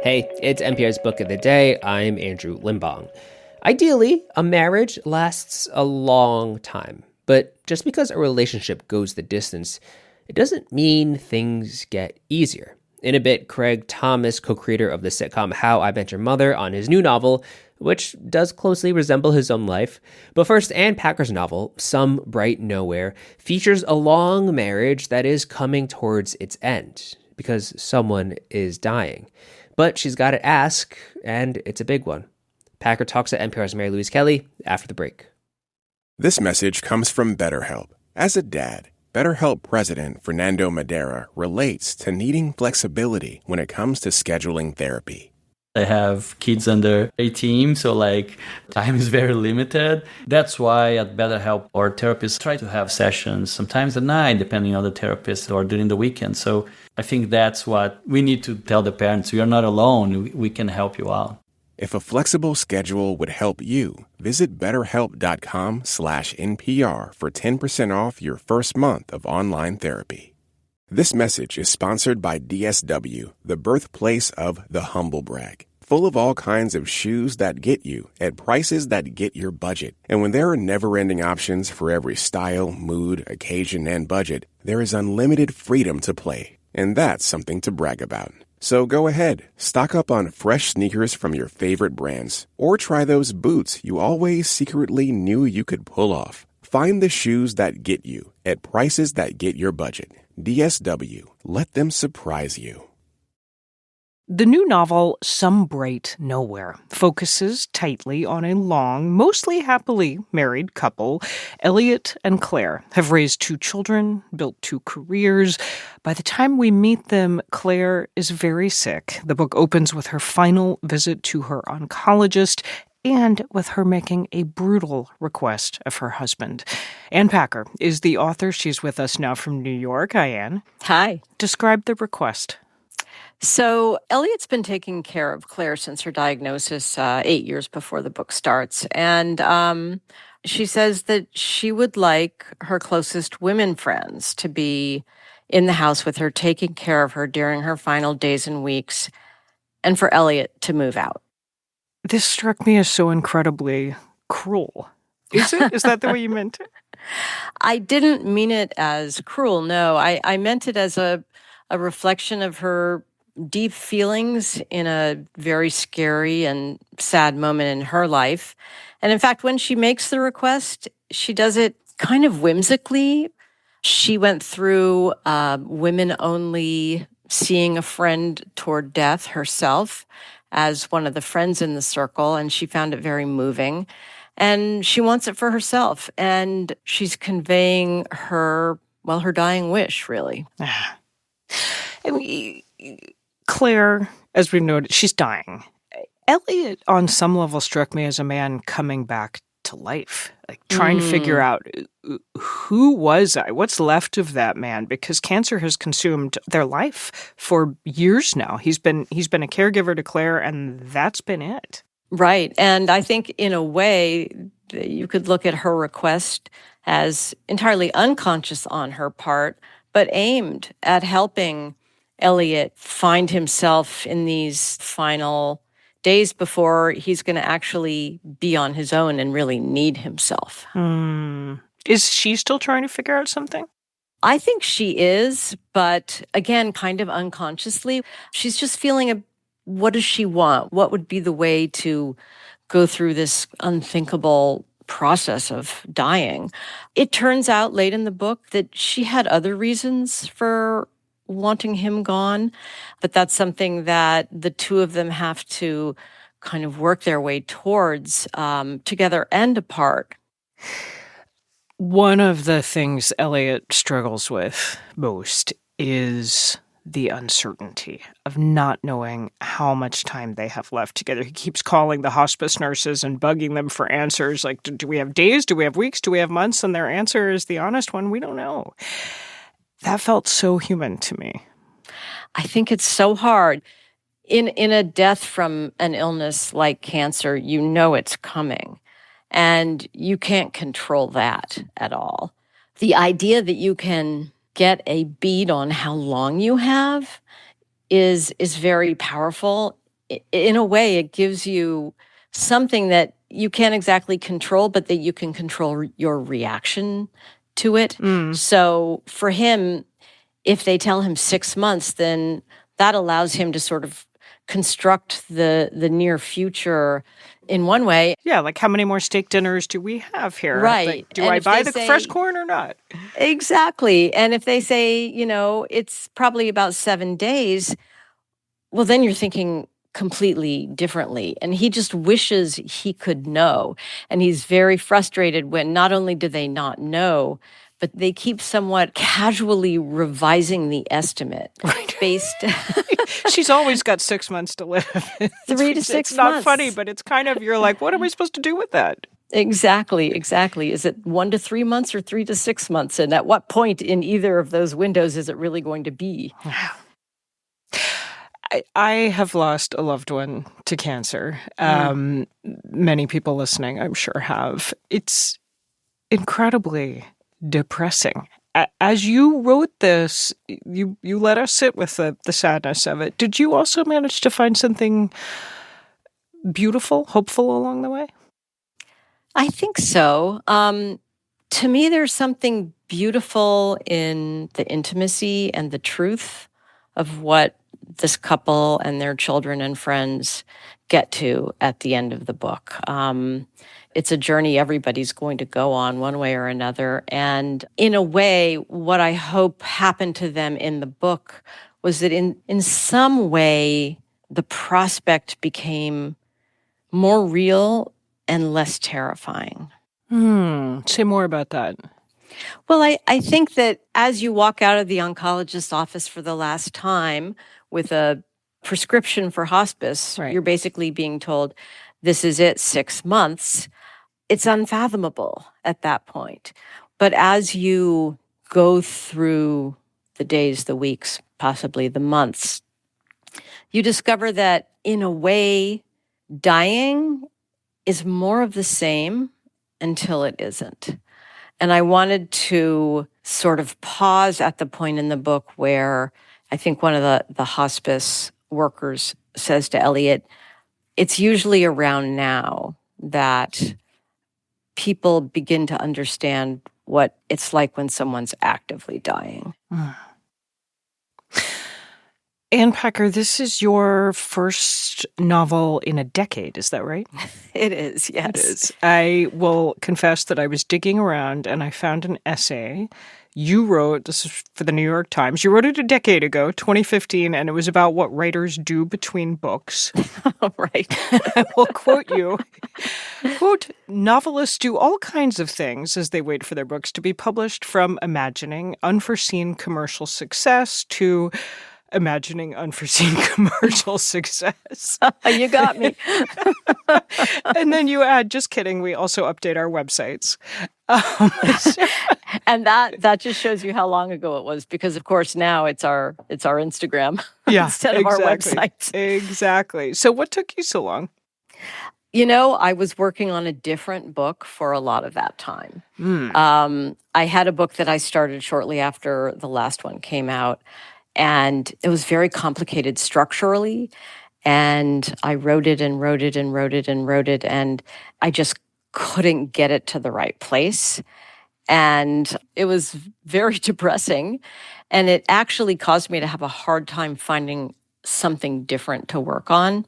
Hey, it's NPR's Book of the Day. I'm Andrew Limbong. Ideally, a marriage lasts a long time, but just because a relationship goes the distance, it doesn't mean things get easier. In a bit, Craig Thomas, co-creator of the sitcom How I Met Your Mother, on his new novel, which does closely resemble his own life. But first, Anne Packer's novel, Some Bright Nowhere, features a long marriage that is coming towards its end because someone is dying. But she's got to ask, and it's a big one. Packer talks to NPR's Mary Louise Kelly after the break. This message comes from BetterHelp. As a dad, BetterHelp President Fernando Madera relates to needing flexibility when it comes to scheduling therapy. I have kids under 18, so time is very limited. That's why at BetterHelp, our therapists try to have sessions sometimes at night, depending on the therapist, or during the weekend. So I think that's what we need to tell the parents. You're not alone. We can help you out. If a flexible schedule would help you, visit betterhelp.com/NPR for 10% off your first month of online therapy. This message is sponsored by DSW, the birthplace of the humble brag. Full of all kinds of shoes that get you at prices that get your budget. And when there are never-ending options for every style, mood, occasion, and budget, there is unlimited freedom to play. And that's something to brag about. So go ahead, stock up on fresh sneakers from your favorite brands, or try those boots you always secretly knew you could pull off. Find the shoes that get you at prices that get your budget. DSW, let them surprise you. The new novel, Some Bright Nowhere, focuses tightly on a long, mostly happily married couple. Elliot and Claire have raised 2 children, built 2 careers. By the time we meet them, Claire is very sick. The book opens with her final visit to her oncologist and with her making a brutal request of her husband. Anne Packer is the author. She's with us now from New York. Hi, Anne. Hi. Describe the request. So Elliot's been taking care of Claire since her diagnosis 8 years before the book starts. And she says that she would like her closest women friends to be in the house with her, taking care of her during her final days and weeks, and for Elliot to move out. This struck me as so incredibly cruel. Is it? Is that the way you meant it? I didn't mean it as cruel, no. I meant it as a reflection of her deep feelings in a very scary and sad moment in her life. And in fact, when she makes the request, she does it kind of whimsically. She went through women only seeing a friend toward death herself as one of the friends in the circle, and she found it very moving. And she wants it for herself, and she's conveying her dying wish, really. I mean, Claire, as we've noted, she's dying. Elliot, on some level, struck me as a man coming back to life, trying to figure out who was I? What's left of that man? Because cancer has consumed their life for years now. He's been a caregiver to Claire, and that's been it. Right. And I think in a way you could look at her request as entirely unconscious on her part, but aimed at helping Elliot find himself in these final days before he's going to actually be on his own and really need himself. Is she still trying to figure out something? I think she is, but again, kind of unconsciously. She's just feeling what does she want? What would be the way to go through this unthinkable process of dying? It turns out late in the book that she had other reasons for wanting him gone, but that's something that the two of them have to kind of work their way towards, together and apart. One of the things Elliot struggles with most is the uncertainty of not knowing how much time they have left together. He keeps calling the hospice nurses and bugging them for answers like, do we have days? Do we have weeks? Do we have months? And their answer is the honest one, we don't know. That felt so human to me. I think it's so hard. In a death from an illness like cancer, you know it's coming, and you can't control that at all. The idea that you can get a bead on how long you have is very powerful. in a way, it gives you something that you can't exactly control, but that you can control your reaction to it. So for him, if they tell him 6 months, then that allows him to sort of construct the near future in one way. Yeah, like how many more steak dinners do we have here? Right. Like, do And I if buy they the say- fresh corn or not? Exactly. And if they say, it's probably about 7 days, well, then you're thinking completely differently. And he just wishes he could know. And he's very frustrated when not only do they not know, but they keep somewhat casually revising the estimate based She's always got 6 months to live. 3 to 6 It's not months. funny, but it's kind of, you're like, what am I supposed to do with that? Exactly. Is it 1 to 3 months or 3 to 6 months? And at what point in either of those windows is it really going to be? I have lost a loved one to cancer. Many people listening, I'm sure, have. It's incredibly depressing. As you wrote this, you let us sit with the sadness of it. Did you also manage to find something beautiful, hopeful along the way? I think so. To me, there's something beautiful in the intimacy and the truth of what this couple and their children and friends get to at the end of the book. It's a journey everybody's going to go on one way or another. And in a way, what I hope happened to them in the book was that in some way, the prospect became more real and less terrifying. Say more about that. Well, I think that as you walk out of the oncologist's office for the last time with a prescription for hospice, you're basically being told, this is it, 6 months. It's unfathomable at that point. But as you go through the days, the weeks, possibly the months, you discover that in a way, dying is more of the same until it isn't. And I wanted to sort of pause at the point in the book where I think one of the hospice workers says to Elliot, it's usually around now that people begin to understand what it's like when someone's actively dying. Ann Packer, this is your first novel in a decade, is that right? It is, yes. It is. I will confess that I was digging around and I found an essay you wrote. This is for the New York Times. You wrote it a decade ago, 2015, and it was about what writers do between books. Right. I will quote you. Quote, novelists do all kinds of things as they wait for their books to be published, from imagining unforeseen commercial success to imagining unforeseen commercial success. You got me. And then you add, just kidding, we also update our websites. And that just shows you how long ago it was, because of course now it's our Instagram instead of our websites. Exactly. So what took you so long? I was working on a different book for a lot of that time. I had a book that I started shortly after the last one came out, and it was very complicated structurally. And I wrote it and wrote it and wrote it and wrote it, and I just couldn't get it to the right place. And it was very depressing. And it actually caused me to have a hard time finding something different to work on.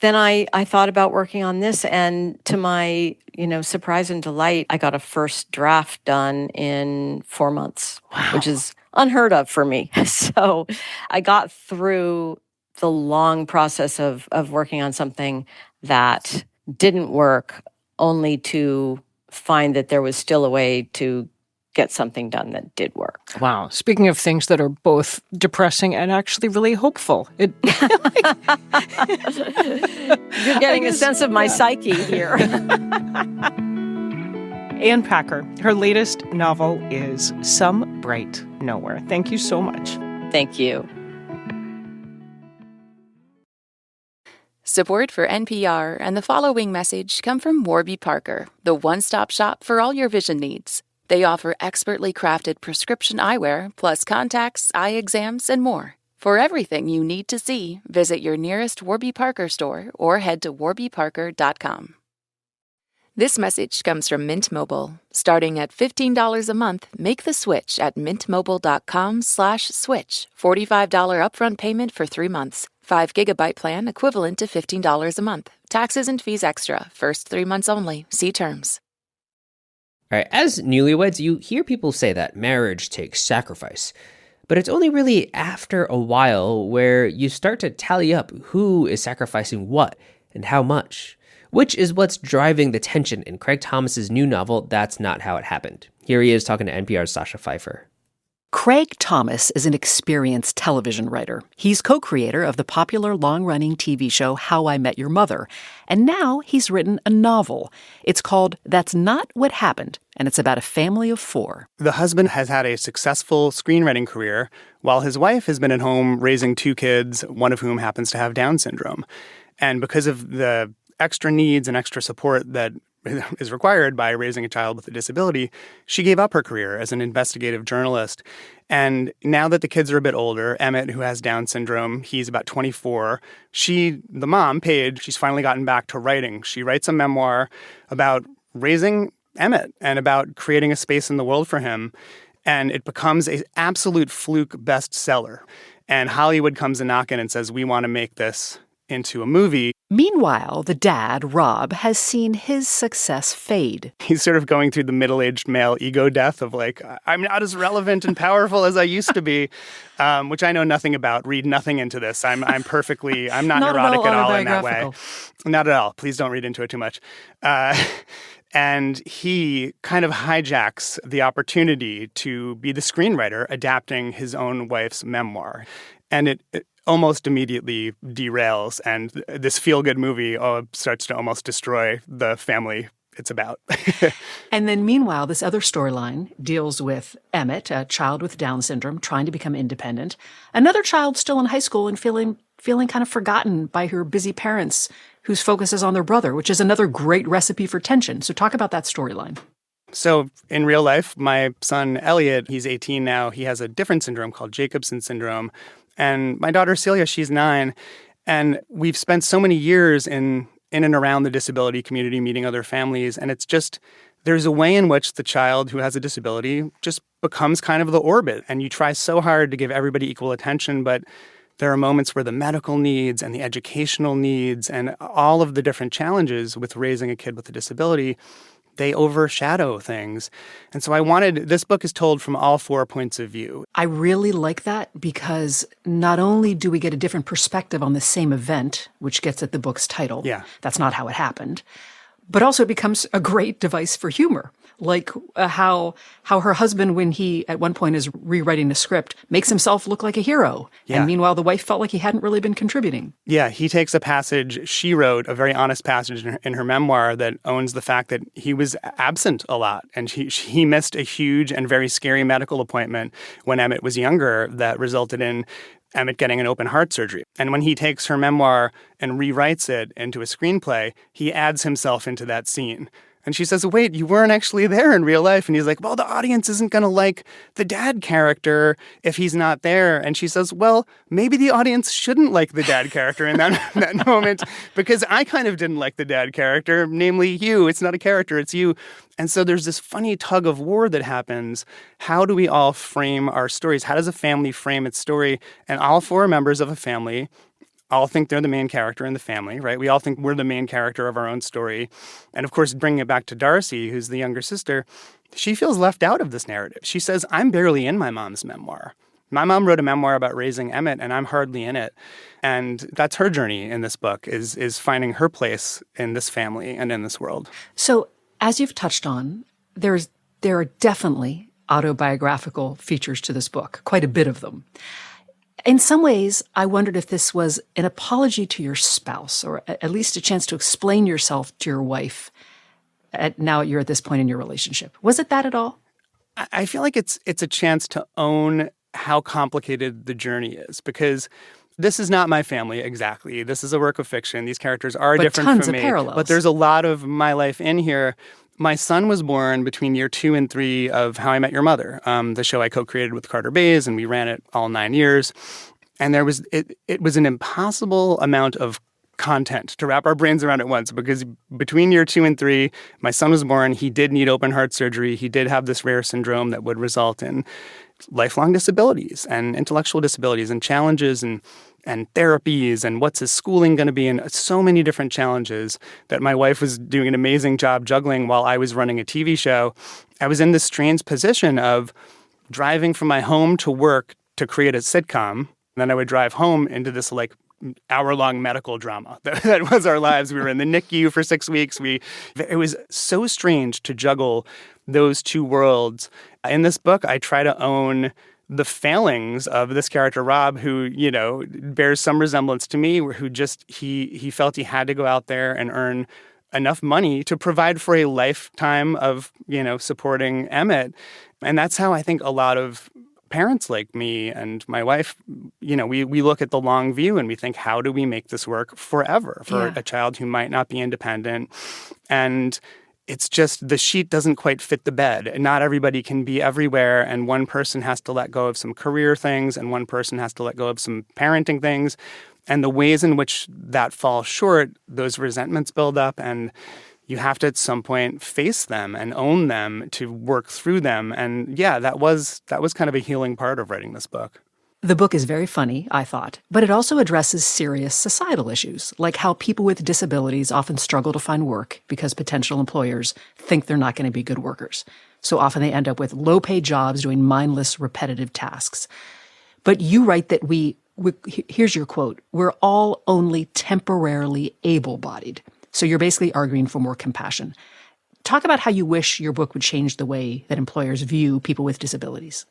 Then I thought about working on this, and to my, surprise and delight, I got a first draft done in 4 months, which is unheard of for me. So I got through the long process of working on something that didn't work, only to find that there was still a way to get something done that did work. Wow. Speaking of things that are both depressing and actually really hopeful. You're getting a sense of my psyche here. Ann Packer, her latest novel is Some Bright Nowhere. Thank you so much. Thank you. Support for NPR and the following message come from Warby Parker, the one-stop shop for all your vision needs. They offer expertly crafted prescription eyewear, plus contacts, eye exams, and more. For everything you need to see, visit your nearest Warby Parker store or head to warbyparker.com. This message comes from Mint Mobile. Starting at $15 a month, make the switch at mintmobile.com/switch. $45 upfront payment for 3 months. 5 gigabyte plan equivalent to $15 a month. Taxes and fees extra. First 3 months only. See terms. All right, as newlyweds, you hear people say that marriage takes sacrifice. But it's only really after a while where you start to tally up who is sacrificing what and how much, which is what's driving the tension in Craig Thomas's new novel, That's Not How It Happened. Here he is talking to NPR's Sacha Pfeiffer. Craig Thomas is an experienced television writer. He's co-creator of the popular long-running TV show How I Met Your Mother. And now he's written a novel. It's called That's Not What Happened, and it's about a family of 4. The husband has had a successful screenwriting career, while his wife has been at home raising 2 kids, one of whom happens to have Down syndrome. And because of the extra needs and extra support that is required by raising a child with a disability, she gave up her career as an investigative journalist. And now that the kids are a bit older, Emmett, who has Down syndrome, he's about 24. The mom, Paige, she's finally gotten back to writing. She writes a memoir about raising Emmett and about creating a space in the world for him. And it becomes an absolute fluke bestseller. And Hollywood comes a knocking and says, we want to make this into a movie. Meanwhile, the dad, Rob, has seen his success fade. He's sort of going through the middle-aged male ego death of like, I'm not as relevant and powerful as I used to be, which I know nothing about. Read nothing into this. I'm not neurotic at all in that way. Not at all. Please don't read into it too much. And he kind of hijacks the opportunity to be the screenwriter adapting his own wife's memoir. And it almost immediately derails, and this feel-good movie starts to almost destroy the family it's about. And then meanwhile, this other storyline deals with Emmett, a child with Down syndrome, trying to become independent. Another child still in high school and feeling kind of forgotten by her busy parents, whose focus is on their brother, which is another great recipe for tension. So talk about that storyline. So in real life, my son Elliot, he's 18 now. He has a different syndrome called Jacobson syndrome. And my daughter Celia, she's 9. And we've spent so many years in and around the disability community, meeting other families. And it's just, there's a way in which the child who has a disability just becomes kind of the orbit. And you try so hard to give everybody equal attention, but there are moments where the medical needs and the educational needs and all of the different challenges with raising a kid with a disability, they overshadow things. And so this book is told from all 4 points of view. I really like that because not only do we get a different perspective on the same event, which gets at the book's title, That's Not How It Happened, but also it becomes a great device for humor. Like how her husband, when he at one point is rewriting the script, makes himself look like a hero. Yeah. And meanwhile, the wife felt like he hadn't really been contributing. Yeah, he takes a passage she wrote, a very honest passage in her memoir that owns the fact that he was absent a lot. And he missed a huge and very scary medical appointment when Emmett was younger that resulted in Emmett getting an open heart surgery. And when he takes her memoir and rewrites it into a screenplay, he adds himself into that scene. And she says, wait, you weren't actually there in real life. And he's like, well, the audience isn't going to like the dad character if he's not there. And she says, well, maybe the audience shouldn't like the dad character in that moment, because I kind of didn't like the dad character, namely you. It's not a character, it's you. And so there's this funny tug of war that happens. How do we all frame our stories? How does a family frame its story? And all 4 members of a family all think they're the main character in the family, right? We all think we're the main character of our own story. And of course, bringing it back to Darcy, who's the younger sister, she feels left out of this narrative. She says, I'm barely in my mom's memoir. My mom wrote a memoir about raising Emmett, and I'm hardly in it. And that's her journey in this book, is finding her place in this family and in this world. So, as you've touched on, there are definitely autobiographical features to this book, quite a bit of them. In some ways, I wondered if this was an apology to your spouse, or at least a chance to explain yourself to your wife now you're at this point in your relationship. Was it that at all? I feel like it's a chance to own how complicated the journey is, because this is not my family exactly. This is a work of fiction. These characters are different from me. Tons of parallels. But there's a lot of my life in here. My son was born between year 2 and 3 of How I Met Your Mother, the show I co-created with Carter Bays, and we ran it all 9 years. And it was an impossible amount of content to wrap our brains around at once, because between year 2 and 3, my son was born. He did need open heart surgery. He did have this rare syndrome that would result in lifelong disabilities and intellectual disabilities and challenges and therapies and what's his schooling going to be, and so many different challenges that my wife was doing an amazing job juggling while I was running a TV show. I was in this strange position of driving from my home to work to create a sitcom. Then I would drive home into this like hour-long medical drama. That was our lives. We were in the NICU for 6 weeks. It was so strange to juggle those two worlds. In this book, I try to own the failings of this character, Rob, who, bears some resemblance to me, who just, he felt he had to go out there and earn enough money to provide for a lifetime of, supporting Emmett. And that's how I think a lot of parents like me and my wife, we look at the long view and we think, how do we make this work forever for a child who might not be independent? And it's just the sheet doesn't quite fit the bed. Not everybody can be everywhere, and one person has to let go of some career things and one person has to let go of some parenting things. And the ways in which that falls short, those resentments build up, and you have to at some point face them and own them to work through them. And that was kind of a healing part of writing this book. The book is very funny, I thought, but it also addresses serious societal issues, like how people with disabilities often struggle to find work because potential employers think they're not going to be good workers. So often they end up with low-paid jobs doing mindless, repetitive tasks. But you write that here's your quote, "We're all only temporarily able-bodied." So you're basically arguing for more compassion. Talk about how you wish your book would change the way that employers view people with disabilities.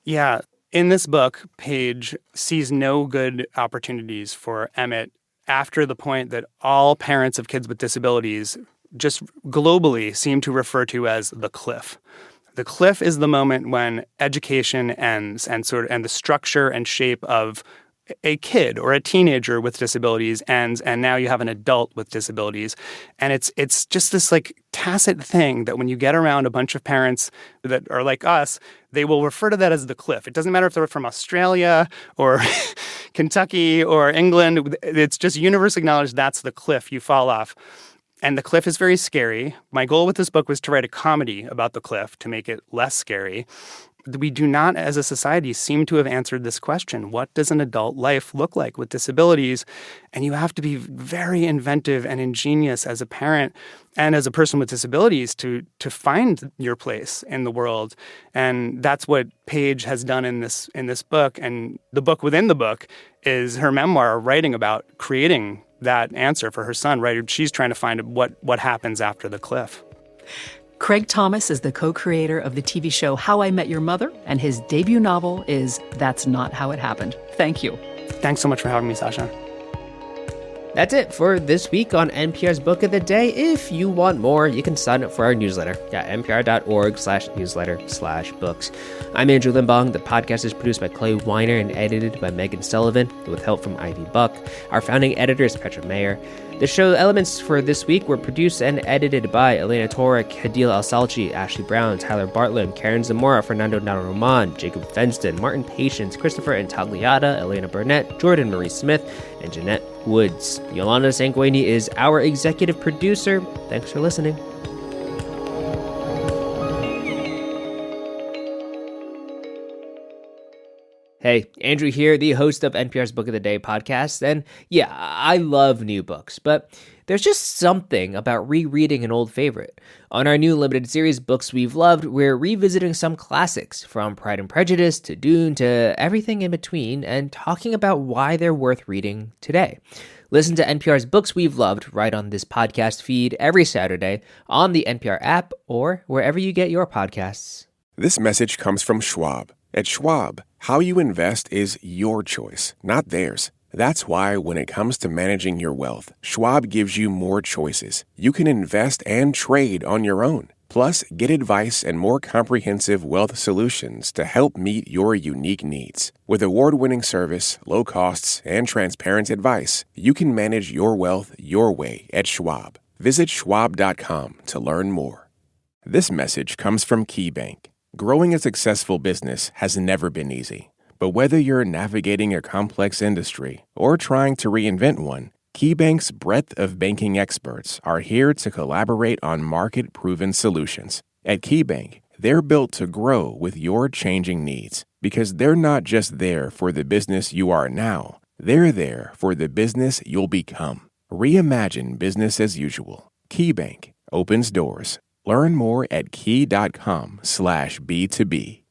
Yeah. In this book, Paige sees no good opportunities for Emmett after the point that all parents of kids with disabilities just globally seem to refer to as the cliff. The cliff is the moment when education ends and the structure and shape of a kid or a teenager with disabilities ends, and now you have an adult with disabilities. And it's just this like tacit thing that when you get around a bunch of parents that are like us, they will refer to that as the cliff. It doesn't matter if they're from Australia or Kentucky or England. It's just universally acknowledged that's the cliff. You fall off. And the cliff is very scary. My goal with this book was to write a comedy about the cliff to make it less scary. We do not, as a society, seem to have answered this question. What does an adult life look like with disabilities? And you have to be very inventive and ingenious as a parent and as a person with disabilities to find your place in the world. And that's what Paige has done in this book. And the book within the book is her memoir writing about creating that answer for her son, right? She's trying to find what happens after the cliff. Craig Thomas is the co-creator of the TV show How I Met Your Mother, and his debut novel is That's Not How It Happened. Thank you. Thanks so much for having me, Sacha. That's it for this week on NPR's Book of the Day. If you want more, you can sign up for our newsletter at npr.org/newsletter/books. I'm Andrew Limbong. The podcast is produced by Clay Weiner and edited by Megan Sullivan with help from Ivy Buck. Our founding editor is Petra Mayer. The show elements for this week were produced and edited by Elena Torek, Hadil Al-Salchi, Ashley Brown, Tyler Bartlam, Karen Zamora, Fernando Naroman, Jacob Fenston, Martin Patience, Christopher Intagliata, Elena Burnett, Jordan Marie Smith, and Jeanette Woods. Yolanda Sanguini is our executive producer. Thanks for listening. Hey, Andrew here, the host of NPR's Book of the Day podcast, and yeah, I love new books, but there's just something about rereading an old favorite. On our new limited series, Books We've Loved, we're revisiting some classics, from Pride and Prejudice to Dune to everything in between, and talking about why they're worth reading today. Listen to NPR's Books We've Loved right on this podcast feed every Saturday on the NPR app or wherever you get your podcasts. This message comes from Schwab. At Schwab, how you invest is your choice, not theirs. That's why when it comes to managing your wealth, Schwab gives you more choices. You can invest and trade on your own. Plus, get advice and more comprehensive wealth solutions to help meet your unique needs. With award-winning service, low costs, and transparent advice, you can manage your wealth your way at Schwab. Visit schwab.com to learn more. This message comes from KeyBank. Growing a successful business has never been easy. But whether you're navigating a complex industry or trying to reinvent one, KeyBank's breadth of banking experts are here to collaborate on market-proven solutions. At KeyBank, they're built to grow with your changing needs because they're not just there for the business you are now, they're there for the business you'll become. Reimagine business as usual. KeyBank opens doors. Learn more at key.com/B2B.